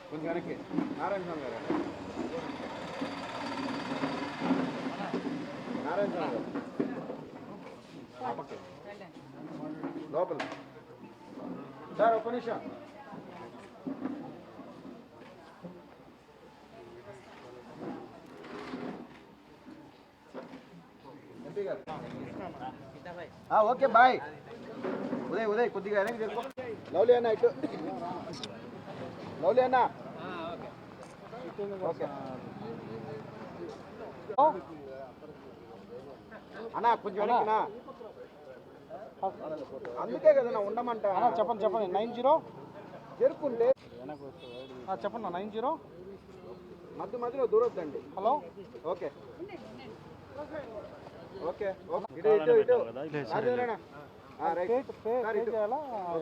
కొంచెం వెనక్కి నారాయణ స్వామి గారు నారాయణ స్వామి గారు లోపల సార్ ఒక్క నిమిషం ఓకే బాయ్ ఉదయ్ ఉదయ్ కొద్దిగా వెనక్కి తెలుసుకో లవ్లీ అన్న ఇటు లవ్లీ అన్న ఓకే అన్నా కొంచెం వెనక్కినా అందుకే కదా ఉండమంటా చెప్పండి చెప్పండి 90 జరుపుకుంటే చెప్పండి 90 మధ్యలో దూరొద్దండి హలో ఓకే ఓకే ఇటు ఇటు ఇటు